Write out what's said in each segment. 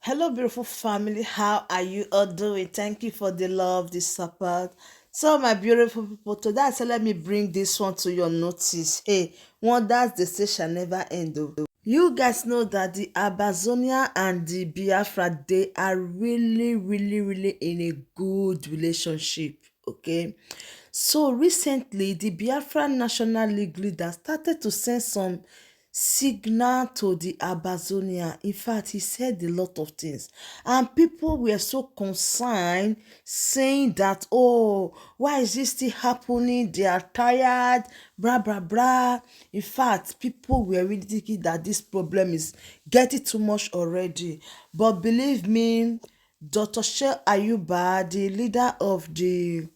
Hello, beautiful family. How are you all doing? Thank you for the love, the support. So, my beautiful people, today so let me bring this one to your notice. Hey, wonders they say shall never end. Though. You guys know that the Amazonia and the Biafra they are really in a good relationship. Okay, so recently the Biafra National League leader started to send some signal to the Amazonia. In fact, he said a lot of things, and people were so concerned, saying that, oh, why is this still happening? They are tired, blah blah blah. In fact, people were really thinking that this problem is getting too much already. But believe me, Dr. Shell Ayuba, the leader of the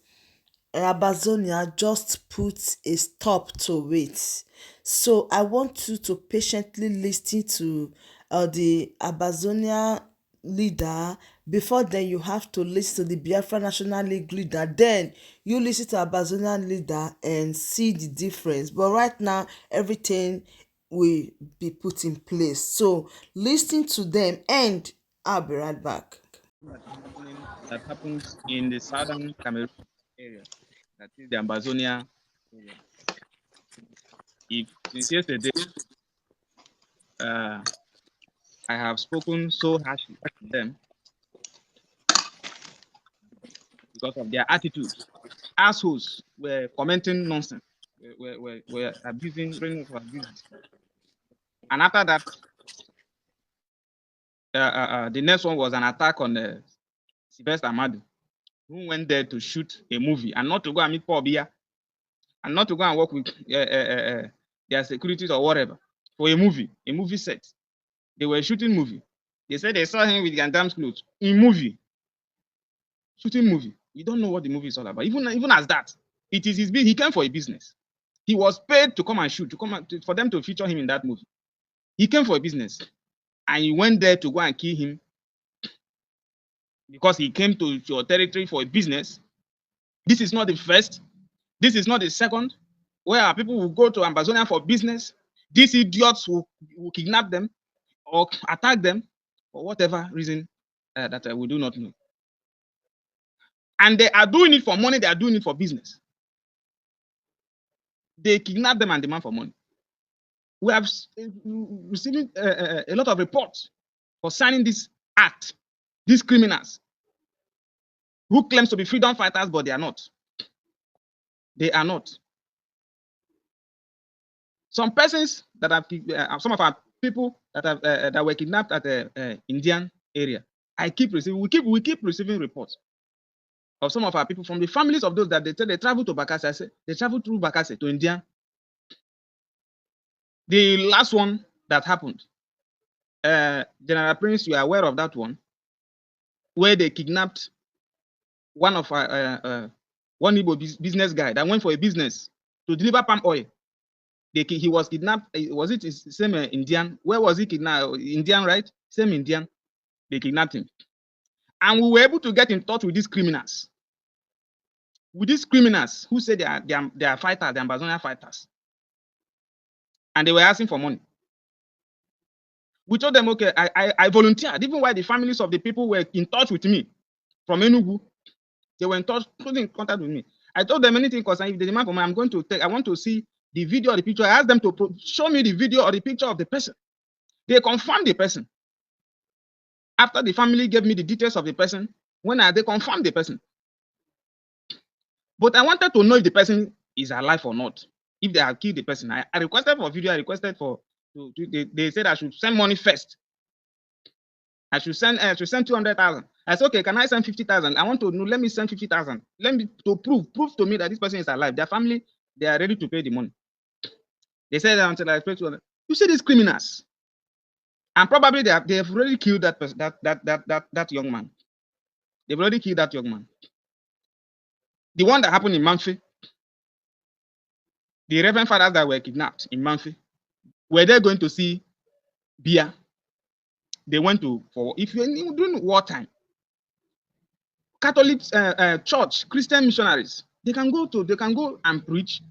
Amazonia, just put a stop to it. So I want you to patiently listen to the Amazonia leader. Before then, you have to listen to the Biafra National League leader. Then you listen to Amazonia leader and see the difference. But right now, everything will be put in place. So listen to them, and I'll be right back. That happens in the southern Cameroon area, that is the Ambazonia area. If since yesterday, uh, I have spoken so harshly to them because of their attitude. Assholes were commenting nonsense, were abusing, raining for abuses. And after that, the next one was an attack on Sylvester Amadu, who went there to shoot a movie and not to go and meet Paul Biya and not to go and work with their securities or whatever for a movie set. They were shooting movie. They said they saw him with Gandam's clothes in movie, shooting movie. You don't know what the movie is all about. Even as that, it is his. He came for a business. He was paid to come and shoot, for them to feature him in that movie. He came for a business, and you went there to go and kill him because he came to your territory for a business. This is not the first. This is not the second. Where people will go to Amazonia for business. These idiots will kidnap them or attack them for whatever reason that we do not know. And they are doing it for money. They are doing it for business. They kidnap them and demand for money. We have received a lot of reports for signing this act. These criminals who claims to be freedom fighters, but they are not. They are not. Some persons that have, some of our people that have that were kidnapped at the Indian area. We keep receiving reports of some of our people from the families of those that they travel to Bakassi. They travel through Bakassi to India. The last one that happened, General Prince, you are aware of that one, where they kidnapped one of our one Igbo business guy that went for a business to deliver palm oil. He was kidnapped. Was it same Indian? Where was he kidnapped? Indian, right? Same Indian. They kidnapped him, and we were able to get in touch with these criminals. With these criminals who say they are fighters, they are Ambazonia fighters, and they were asking for money. We told them, okay, I volunteered, even while the families of the people were in touch with me from Enugu. They were in contact with me. I told them anything concerning if they demand for money, I want to see the video or the picture. I asked them to show me the video or the picture of the person. They confirmed the person. After the family gave me the details of the person, they confirmed the person. But I wanted to know if the person is alive or not. If they have killed the person, I requested for video. I requested for. They said I should send money first. I should send 200,000. I said, okay, can I send 50,000? I want to know. Let me send 50,000. Let me to prove to me that this person is alive. Their family, they are ready to pay the money. They said until I spoke to them. You see these criminals, and probably they have already killed that person, that young man. They've already killed that young man. The one that happened in Manfi, the Reverend fathers that were kidnapped in Manfi, were they going to see beer? They went to for if you during wartime. Catholic church, Christian missionaries, they can go and preach,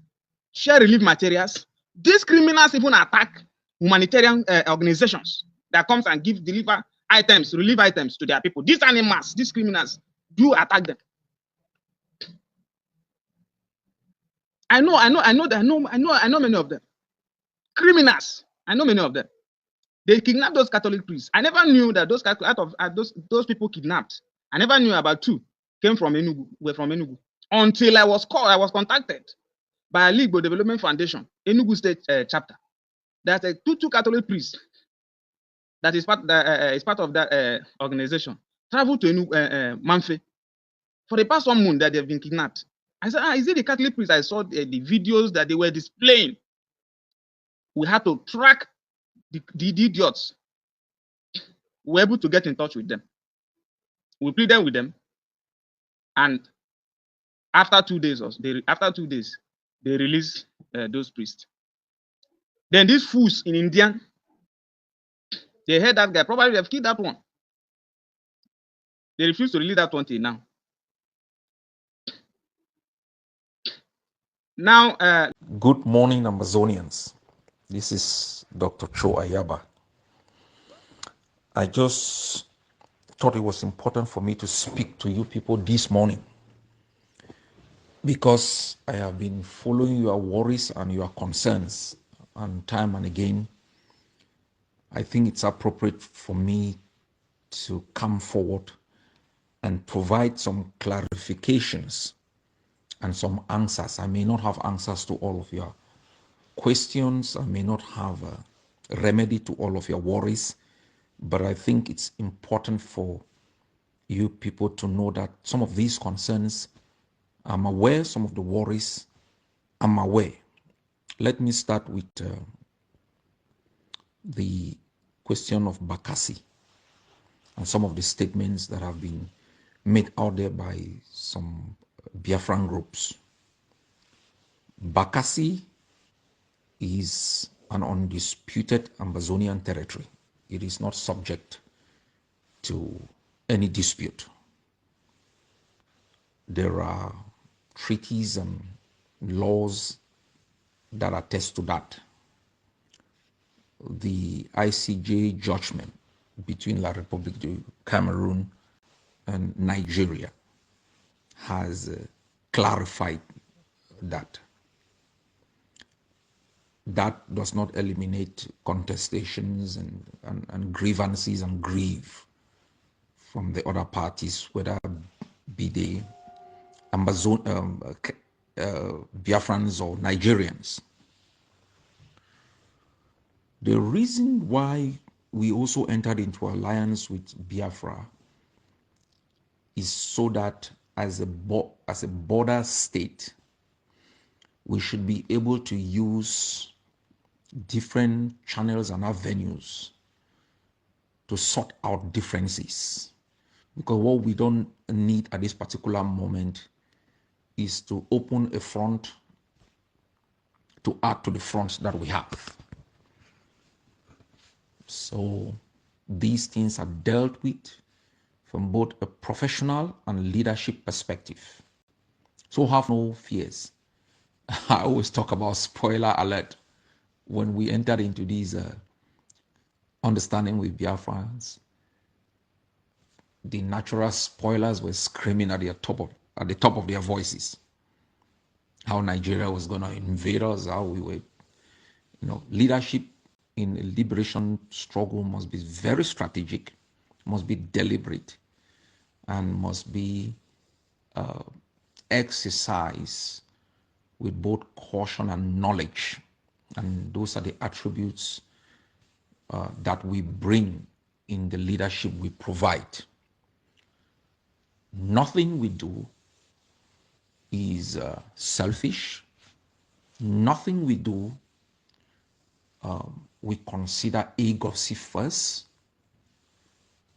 share relief materials. These criminals even attack humanitarian organizations that comes and deliver items, relief items to their people. These animals, these criminals, do attack them. I know many of them. Criminals. I know many of them. They kidnapped those Catholic priests. I never knew that those people kidnapped. I never knew about two came from Enugu, were from Enugu. Until I was contacted by a Igbo Development Foundation, Enugu State chapter. That two Catholic priests that is part of that organization traveled to Enugu, Manfe. For the past 1 month that they've been kidnapped. I said, is it the Catholic priests? I saw the videos that they were displaying. We had to track the idiots. We were able to get in touch with them. We pleaded with them, and after 2 days, they released those priests. Then these fools in India, they heard that guy. Probably they've killed that one. They refuse to release that one till now. Now, good morning, Ambazonians. This is Dr. CHO AYABA. I just thought it was important for me to speak to you people this morning because I have been following your worries and your concerns, and time and again, I think it's appropriate for me to come forward and provide some clarifications and some answers. I may not have answers to all of your questions. I may not have a remedy to all of your worries, but I think it's important for you people to know that some of these concerns, I'm aware, some of the worries, I'm aware. Let me start with the question of Bakassi and some of the statements that have been made out there by some Biafran groups. Bakassi is an undisputed Ambazonian territory. It is not subject to any dispute. There are treaties and laws that attest to that. The ICJ judgment between La République du Cameroon and Nigeria has clarified that. That does not eliminate contestations and grievances and grief from the other parties, whether be they Biafrans or Nigerians. The reason why we also entered into alliance with Biafra is so that as a border state, we should be able to use different channels and avenues to sort out differences. Because what we don't need at this particular moment is to open a front to add to the fronts that we have. So these things are dealt with from both a professional and leadership perspective. So have no fears. I always talk about spoiler alert when we entered into these understanding with Biafrans. The natural spoilers were screaming at the top of their voices. How Nigeria was going to invade us, how we were, leadership in a liberation struggle must be very strategic, must be deliberate, and must be exercised with both caution and knowledge. And those are the attributes that we bring in the leadership we provide. Nothing we do is selfish. Nothing we do we consider agency first.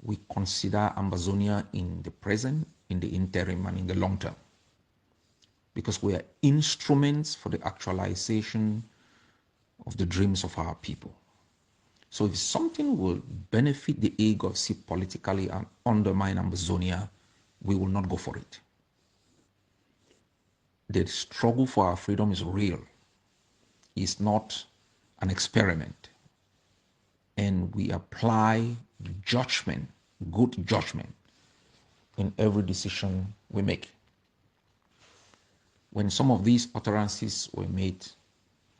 We consider Ambazonia in the present, in the interim, and in the long term. Because we are instruments for the actualization of the dreams of our people. So if something will benefit the agency politically and undermine Ambazonia, we will not go for it. The struggle for our freedom is real. It's not an experiment. and we apply judgment, good judgment, in every decision we make. When some of these utterances were made,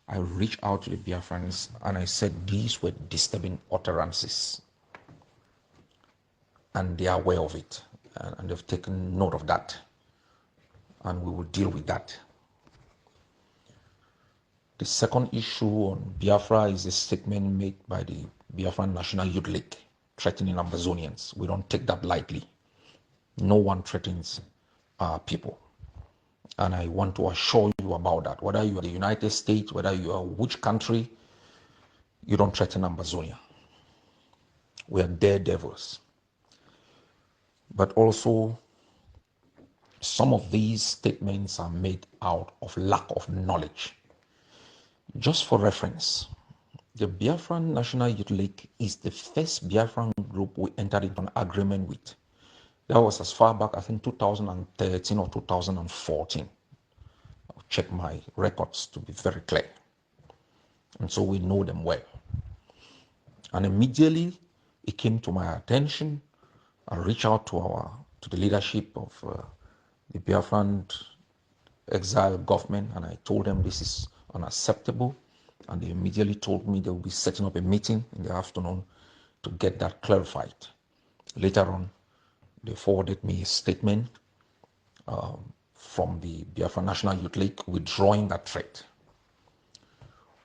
I reached out to the Biafrans and I said these were disturbing utterances, and they are aware of it, and they've taken note of that, and we will deal with that. The second issue on Biafra is a statement made by the Biafran National Youth League threatening Ambazonians. We don't take that lightly. No one threatens our people. And I want to assure you about that. Whether you are the United States, whether you are which country, you don't threaten Ambazonia. We are daredevils. But also, some of these statements are made out of lack of knowledge. Just for reference, the Biafran National Youth League is the first Biafran group we entered into an agreement with. That was as far back, I think, 2013 or 2014. I'll check my records to be very clear. And so we know them well. And immediately it came to my attention. I reached out to the leadership of the Biafran exile government, and I told them this is unacceptable. And they immediately told me they will be setting up a meeting in the afternoon to get that clarified. Later on, they forwarded me a statement from the Biafra National Youth League withdrawing that threat.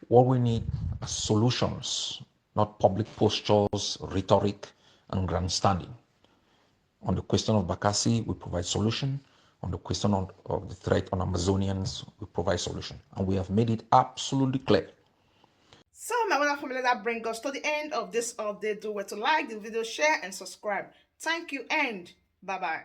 What we need are solutions, not public postures, rhetoric, and grandstanding. On the question of Bakassi, we provide solution. On the question of the threat on Amazonians, we provide solution. And we have made it absolutely clear. So, my wonderful family, that brings us to the end of this update. Do well to like the video, share, and subscribe. Thank you, and bye bye.